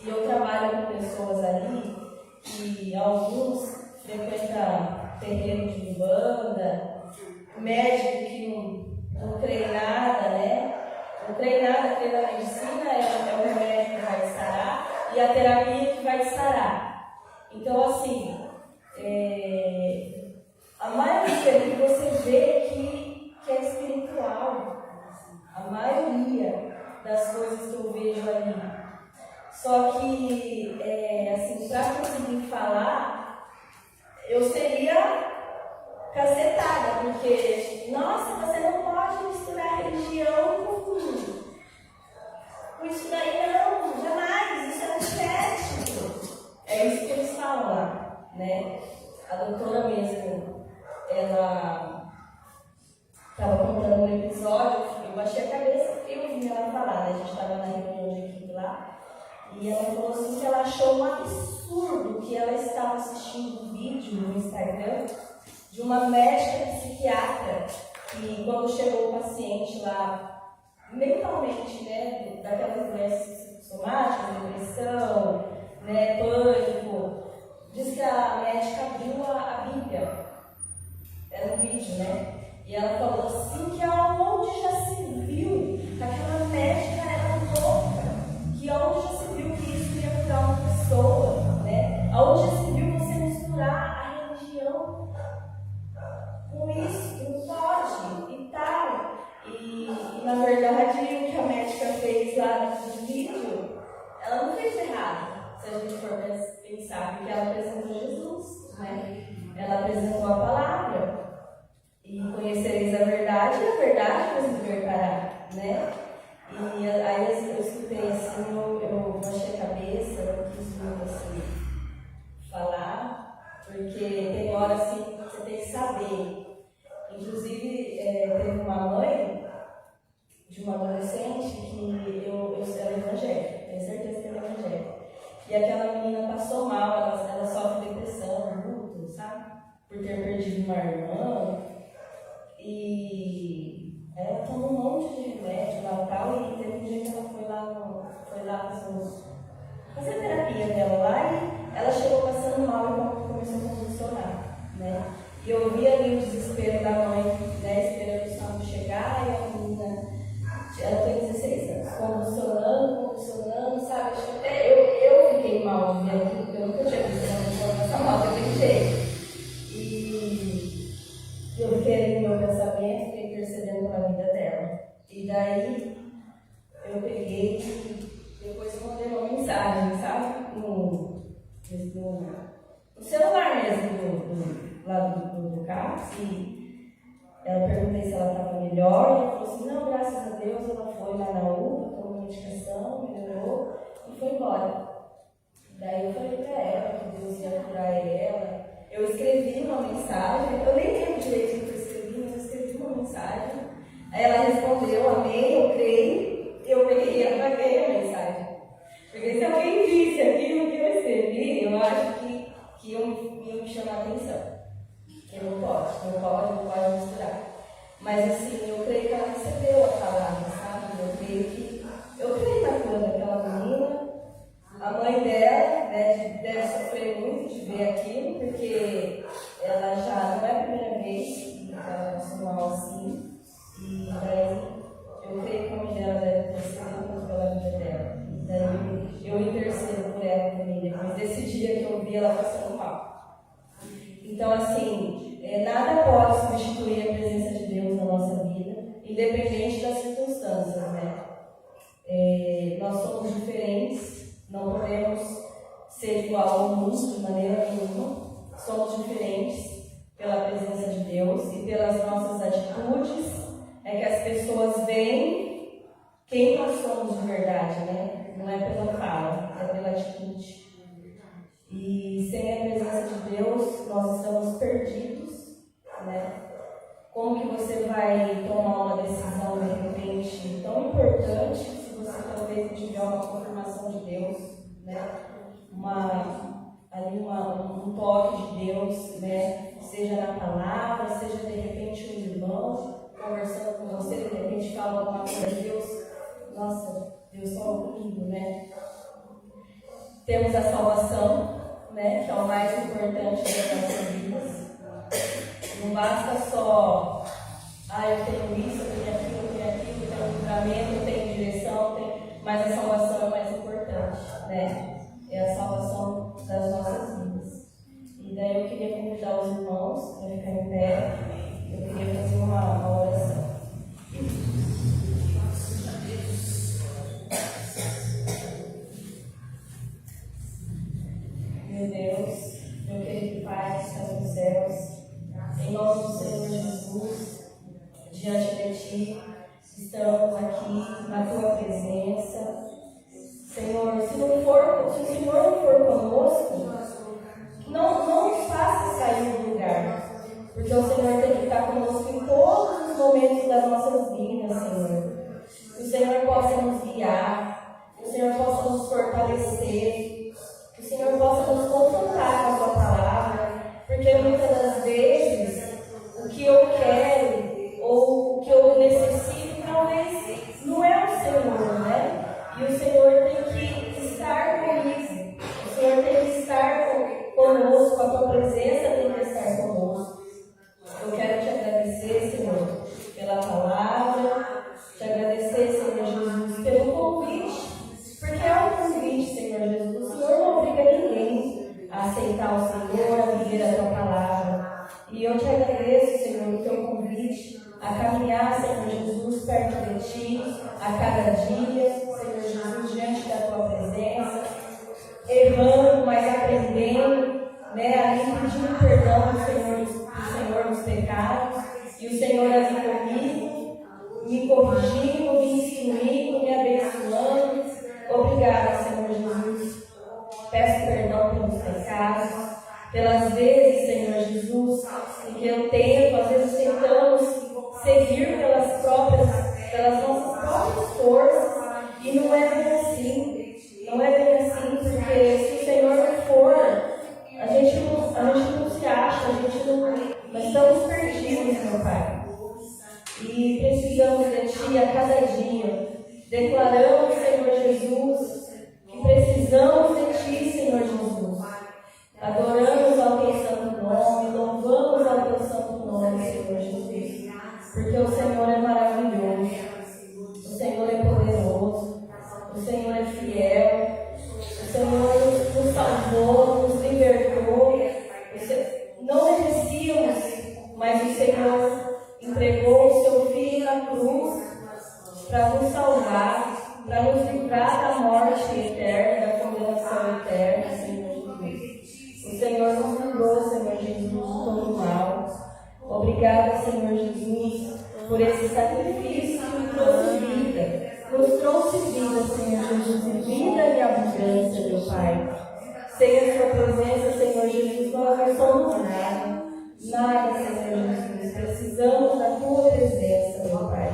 Speaker 4: e eu trabalho com pessoas ali que alguns frequentam terreiro de umbanda, médico que não crê em nada, né? Não crê em nada, crê na medicina, é o médico que vai te sarar e a terapia que vai te sarar. Então, assim, a maioria que você vê que é espiritual, a maioria das coisas que eu vejo ali. Só que, assim, para conseguir falar, eu seria cacetada, porque, nossa, você não pode misturar religião com isso daí, não, jamais, isso é antiético. É isso que eles falam lá, né? A doutora mesmo, ela estava contando um episódio, eu baixei a cabeça porque eu ouvi ela falar, né? A gente estava na reunião de equipe lá, e ela falou assim que ela achou um absurdo que ela estava assistindo um vídeo no Instagram de uma médica psiquiatra que, quando chegou o paciente lá, mentalmente, né, daquelas doenças psicossomáticas, depressão, né, pânico, diz que a médica abriu a Bíblia, era um vídeo, né, e ela falou assim que aonde já se viu que aquela médica era louca, que aonde já se viu que isso ia curar uma pessoa, né, aonde já se viu você misturar a religião com isso, não pode, e tal. E na verdade, o que a médica fez lá no vídeo, ela não fez errado, se a gente for pensar, porque ela apresentou Jesus, né? Ela apresentou a palavra. E conhecereis a verdade vos libertará, né? E aí eu escutei assim, eu baixei a cabeça, eu quis muito assim, falar, porque tem hora assim que você tem que saber. Inclusive, teve uma mãe de uma adolescente que ela é evangélica, tenho certeza que ela é evangélica. E aquela menina passou mal, ela sofre depressão, luto, sabe? Por ter perdido uma irmã. E ela tomou um monte de remédio lá e tal, e teve um dia que ela foi lá fazer a terapia dela lá, e ela chegou passando mal e começou a convulsionar, né? E eu vi ali o desespero da mãe, né, esperando o sábado chegar, e a menina, ela tem 16 anos, convulsionando, sabe? Acho que até eu fiquei mal de ver aquilo, porque eu nunca tinha visto uma pessoa passar mal daquele jeito. E eu fiquei no meu pensamento, fiquei intercedendo pela vida dela. E daí eu peguei e depois eu mandei uma mensagem, sabe? No celular mesmo, lá do carro, e ela perguntei se ela estava melhor, e ela falou assim, não, graças a Deus, ela foi lá na UPA, tomou medicação, melhorou, e foi embora. Daí eu falei para ela que Deus ia curar ela. Eu escrevi uma mensagem, eu nem lembro direito o que eu escrevi, mas eu escrevi uma mensagem. Aí ela respondeu, amém, eu creio, eu peguei e apaguei a mensagem. Porque se alguém visse aquilo que eu escrevi, eu acho que iam me chamar a atenção. Que não pode misturar. Mas assim, eu creio que ela recebeu a palavra, sabe? Eu creio na cura daquela menina. A mãe dela, né, deve sofrer muito de ver aquilo, porque ela já não é a primeira vez que ela passou mal assim. E daí eu creio que a mãe dela deve ter sido muito pela vida dela. E daí eu intercedo por ela também, depois desse dia que eu vi ela passando mal. Então, assim, nada pode substituir a presença de Deus na nossa vida, independente das circunstâncias, né? Nós somos diferentes, não podemos ser igual ao mundo de maneira nenhuma. Somos diferentes pela presença de Deus e pelas nossas atitudes. É que as pessoas veem quem nós somos de verdade, né? Não é pela fala, é pela atitude. E sem a presença de Deus, nós estamos perdidos, né? Como que você vai tomar uma decisão, de repente, tão importante, se você talvez não tiver uma confirmação de Deus, né? Um toque de Deus, né? Seja na palavra, seja de repente um irmão conversando com você, de repente fala alguma coisa de Deus. Nossa, Deus falou comigo, né? Temos a salvação, né? Que é o mais importante das nossas vidas. Não basta só, eu tenho isso, eu tenho aquilo, eu tenho livramento, eu tenho direção, mas a salvação é o mais importante, né? É a salvação das nossas vidas. E daí eu queria convidar os irmãos para ficar em pé. Eu queria fazer uma oração. Meu Deus, meu querido Pai que está nos céus, em nome do Senhor Jesus, diante de Ti, estamos aqui na Tua presença. Senhor, se o Senhor não for conosco, não nos faça sair do lugar, porque o Senhor tem que estar conosco em todos os momentos das nossas vidas, Senhor. Que o Senhor possa nos guiar, que o Senhor possa nos fortalecer, que o Senhor possa nos confrontar com a Tua palavra, porque muitas das vezes o que eu quero ou o que eu necessito talvez não é o Senhor, né? E o Senhor tem que estar comigo, o Senhor tem que estar conosco, a Tua presença tem que estar conosco. Eu quero Te agradecer, Senhor, pela palavra, Te agradecer, Senhor Jesus, pelo convite, porque é um convite, Senhor Jesus. O Senhor não obriga ninguém a aceitar o Senhor, a viver a Tua palavra. E eu Te agradeço, Senhor, o Teu convite a caminhar, Senhor Jesus, perto de Ti, a cada dia, Senhor Jesus, diante da Tua presença, errando, mas aprendendo, né, ali pedindo perdão do Senhor dos pecados, e o Senhor ali comigo, me corrigindo, me instruindo, me abençoando. Obrigada, Senhor Jesus. Peço perdão pelos pecados, pelas vezes, Senhor Jesus, em que eu tento, às vezes tentamos seguir pelas nossas próprias forças, e não é bem assim. Não é bem assim, porque se o Senhor não for, a gente não se acha, nós estamos perdidos, meu Pai. E precisamos de Ti a cada dia. Declaramos, Senhor Jesus, que precisamos de Ti, Senhor Jesus. Adoramos ao Teu santo nome, louvamos ao Teu santo nome, Senhor Jesus. Porque o Senhor é maravilhoso, o Senhor é poderoso, o Senhor é fiel, o Senhor nos salvou, nos libertou. Não merecíamos, mas o Senhor entregou o Seu Filho na cruz para nos salvar, para nos livrar da morte eterna, da condenação eterna, Senhor Jesus. O Senhor nos livrou, Senhor Jesus, de todo mal. Obrigada, Senhor Jesus, por esse sacrifício que nos trouxe vida. Nos trouxe vida, Senhor Jesus, e vida e abundância, meu Pai. Sem a Sua presença, Senhor Jesus, nós não somos nada. Nada, Senhor Jesus. Precisamos da Tua presença, meu Pai.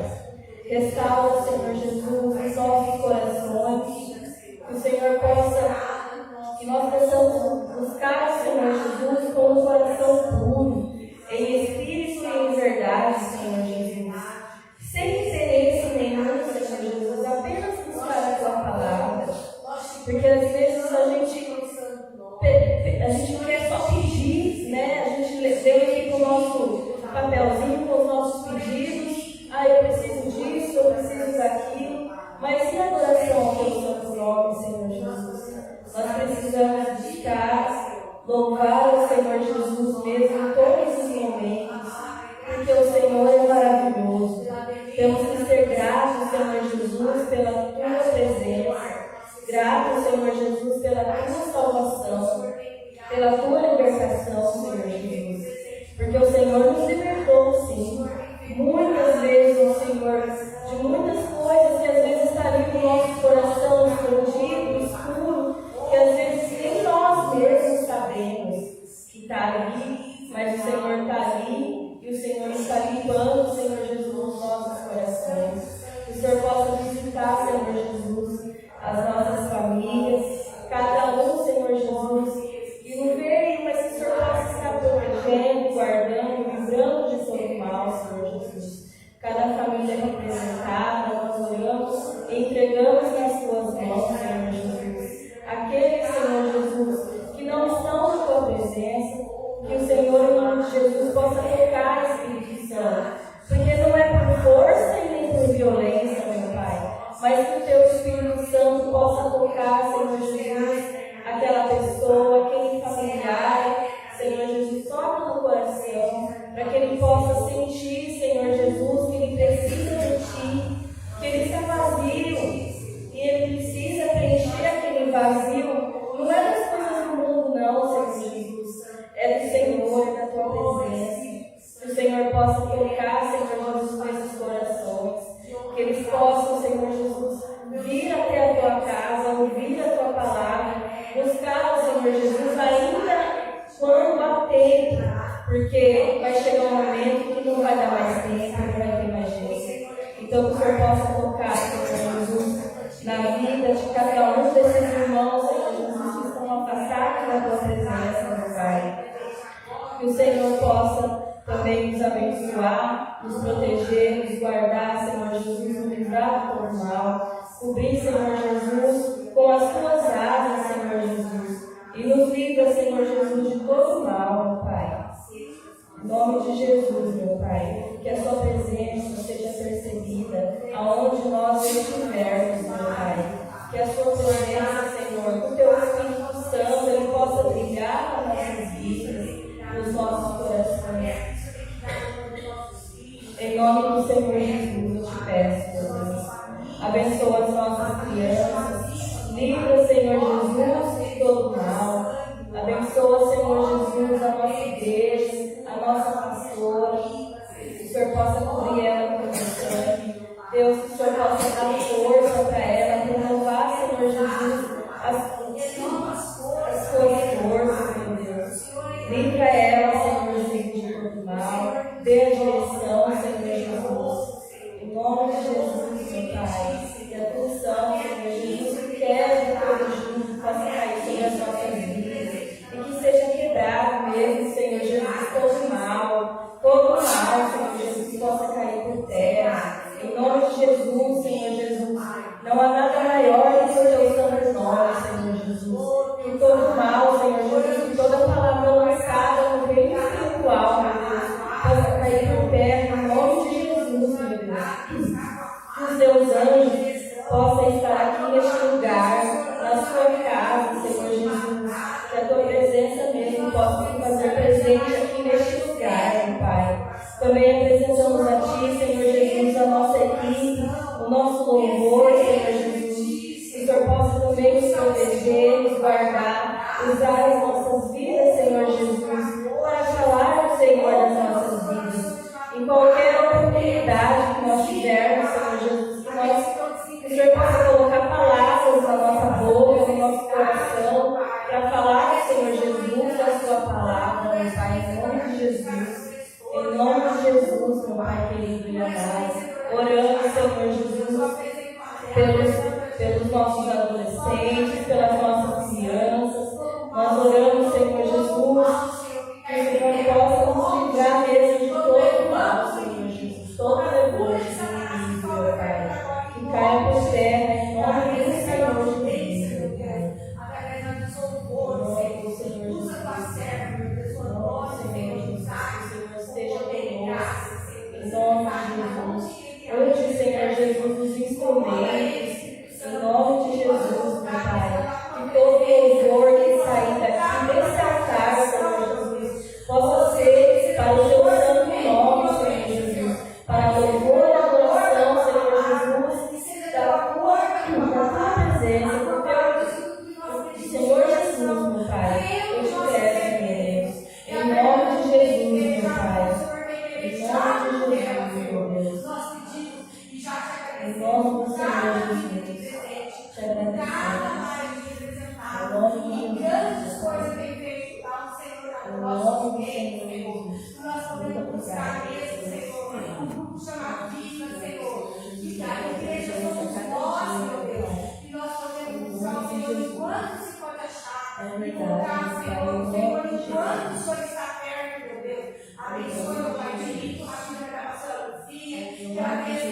Speaker 4: Restaura, Senhor Jesus, os nossos corações. Que o Senhor que nós possamos buscar, Senhor Jesus, com um coração puro, em espírito e em verdade, Senhor Jesus. Sem interesse nenhum, Senhor Jesus, apenas buscar a Tua palavra. Porque às vezes a gente quer só pedir, né? A gente veio aqui com o nosso papelzinho, com os nossos pedidos. Eu preciso disso, eu preciso daquilo. Mas e a adoração ao Teu santo nome, Senhor Jesus? Nós precisamos buscar, louvar o Senhor Jesus mesmo em todos os momentos, porque o Senhor é maravilhoso. Temos que ser gratos, Senhor Jesus, pela Tua presença. Grato, Senhor Jesus, pela tua salvação, pela tua libertação, Senhor Jesus. Porque o Senhor nos libertou, sim. Muitas vezes, ó Senhor, de muitas coisas que às vezes está ali no nosso coração, escondido, escuro, que às vezes nem nós mesmos sabemos que está ali, mas o Senhor está ali e o Senhor está limpando, Senhor Jesus, os nossos corações. Que o Senhor possa visitar, Senhor Jesus, as nossas famílias, cada um, Senhor Jesus, e não ver, mas que o Senhor possa estar protegendo, guardando, livrando de todo mal, Senhor Jesus. Cada família representada, nós oramos e entregamos nas tuas mãos, Senhor Jesus. Aqueles, Senhor Jesus, que não estão na tua presença, que o Senhor, em nome de Jesus, possa tocar, Espírito Santo. Porque não é por força e nem por violência, meu Pai, mas que o teu Espírito Santo possa tocar, Senhor Jesus, aquela pessoa, aquele familiar, Senhor Jesus, toca no coração, para que ele possa sentir, Senhor Jesus, que ele precisa de ti, que ele está vazio, e ele precisa preencher aquele vazio. Não é das coisas do mundo, não, Senhor Jesus, é do Senhor, é da tua presença. Que o Senhor possa tocar, Senhor Jesus, nesses corações, que eles possam, Senhor Jesus, vir até a tua casa, ouvir a tua palavra, buscar o Senhor Jesus ainda quando há tempo, porque vai chegar um momento que não vai dar mais tempo, não vai ter mais jeito. Então que o Senhor possa tocar, Senhor Jesus, na vida de cada um desses irmãos, Senhor Jesus, que estão afastados da tua presença, meu Pai. Que o Senhor possa também nos abençoar, nos proteger, nos guardar, Senhor Jesus, nos livrar do todo mal, cobrir, Senhor Jesus, com as tuas asas, Senhor Jesus, e nos livra, Senhor Jesus, de todo mal, meu Pai. Em nome de Jesus, meu Pai, que a sua presença seja percebida aonde nós estivermos, meu Pai. Que a sua presença, Senhor, que o teu Espírito Santo, ele possa brilhar nas nossas vidas, nos nossos corações. Em nome do Senhor Jesus, eu te peço, meu Deus. Abençoa as nossas crianças. Livra, Senhor Jesus, de todo mal. Abençoa, Senhor Jesus, a nossa igreja, a nossa pastora. Que o Senhor possa cobrir ela com o sangue. Deus, que o Senhor possa dar força para ela, renovar, Senhor Jesus, as suas forças, meu Deus. Livra ela, Senhor Jesus, de todo mal. Dê a direção, Senhor Jesus. Em nome de Jesus, meu Pai. E a tua unção, Senhor Jesus, que quer de todo justo possa cair sobre as nossas vidas. E que seja quebrado mesmo, Senhor Jesus, todo mal, Senhor Jesus, possa cair por terra. Em nome de Jesus, Senhor Jesus, não há nada maior do que o teu santo nome, Senhor Jesus. Que todo mal, Senhor Jesus, que toda palavra lançada no reino espiritual, meu Deus, possa cair por terra, em nome de Jesus, meu Deus. Que os teus anjos possam estar aqui neste lugar, na sua casa, Senhor Jesus. Que a tua presença mesmo possa se fazer presente aqui neste lugar, meu Pai. Também apresentamos a Ti, Senhor Jesus, a nossa equipe, o nosso louvor, Senhor Jesus. Que o Senhor possa também nos proteger, nos guardar, usar as nossas vidas, Senhor Jesus, para falar, Senhor, das nossas vidas. Em qualquer oportunidade que nós tivermos, Senhor Jesus, que o Senhor possa colocar palavras na nossa boca, no nosso coração, para falar, Senhor Jesus, da sua palavra, meu Pai, em nome de Jesus. Em nome de Jesus, meu Pai querido e amado, oramos, Senhor Jesus, pelos nossos adolescentes, pelas nossas crianças. Nós oramos, Senhor Jesus, que o Senhor possa nos livrar mesmo de todo mal, Senhor Jesus.
Speaker 2: e colocar, Senhor, o Senhor, enquanto o Senhor está perto, meu Deus. Abençoe, meu Pai, direito a vida da pastora Luzia, que ela tenha esse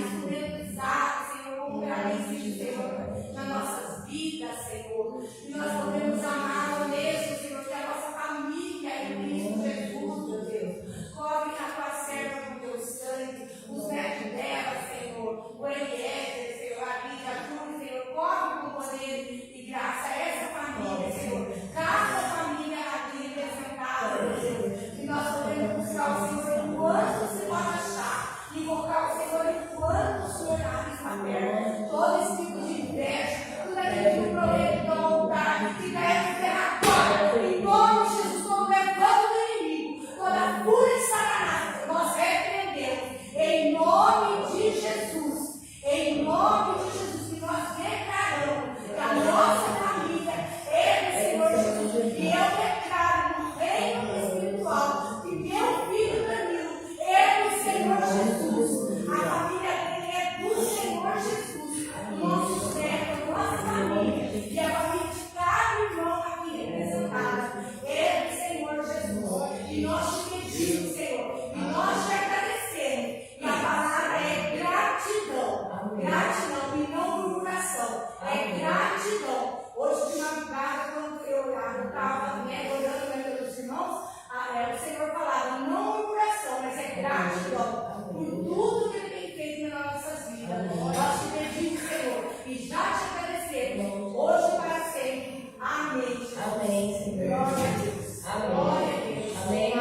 Speaker 2: instrumento usado, Senhor, como grande, Senhor, nas nossas vidas, Senhor. E nós podemos amar mesmo, Senhor, que a nossa família é em Cristo Jesus, meu Deus. Cobre a tua serva com teu sangue, os netos dela, Senhor, o Eliezer, Senhor, a Lídia, a Júlia, Senhor, cobre com poder e graça essa família, Senhor. Cada família aqui representada, meu Deus. E nós podemos buscar o Senhor enquanto se pode achar. Invocar o Senhor enquanto o Senhor está perto. Todo espírito de inveja, tudo aquilo que o problema da vontade, que deve ser agora. Em nome de Jesus, todo levando do inimigo, toda fúria de Satanás, nós repreendemos. Em nome de Jesus. Em nome de Jesus, que nós declaramos que a nossa família é do Senhor Jesus. E eu declaro no reino espiritual que meu filho Danilo é do Senhor Jesus. A família dele é do Senhor Jesus. Nossos netos, nossa família e a família de cada irmão aqui representado é do Senhor Jesus. E nós te pedimos, Senhor, e nós te agradecemos. E a palavra é gratidão. Gratidão e não murmuração. É gratidão. Hoje de madrugada, quando eu estava orando pelos irmãos, o Senhor falava, não murmuração, mas é gratidão por tudo que Ele tem feito nas nossas vidas. Nós te pedimos, Senhor, e já te agradecemos, hoje e para sempre. Amém.
Speaker 4: Amém, Senhor.
Speaker 2: Glória a Deus.
Speaker 4: Amém.
Speaker 2: Glória a Deus.
Speaker 4: Amém.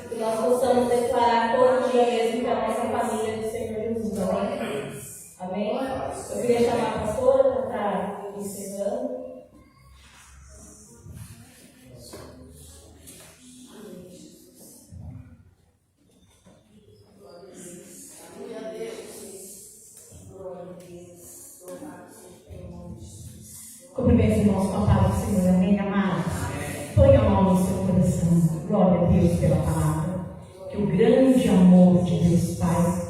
Speaker 4: Que nós possamos declarar todo dia mesmo que a nossa família é do Senhor Jesus. Amém. Amém. Eu queria chamar a pastora para estar encerrando.
Speaker 5: Cumprimento os irmãos com a palavra do Senhor, amém, amados? Ponha a mão no seu coração, glória a Deus pela palavra. Que o grande amor de Deus Pai,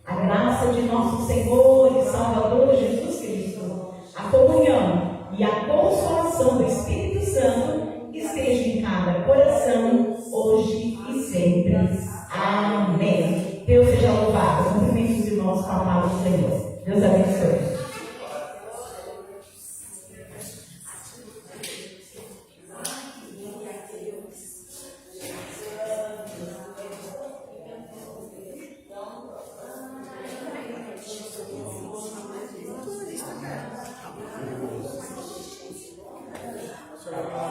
Speaker 5: a graça de nosso Senhor e Salvador Jesus Cristo, a comunhão e a consolação do Espírito Santo esteja em cada coração, hoje e sempre. Amém. Deus seja louvado. Cumprimento os irmãos com a palavra do Senhor. Deus abençoe.
Speaker 3: Senhor.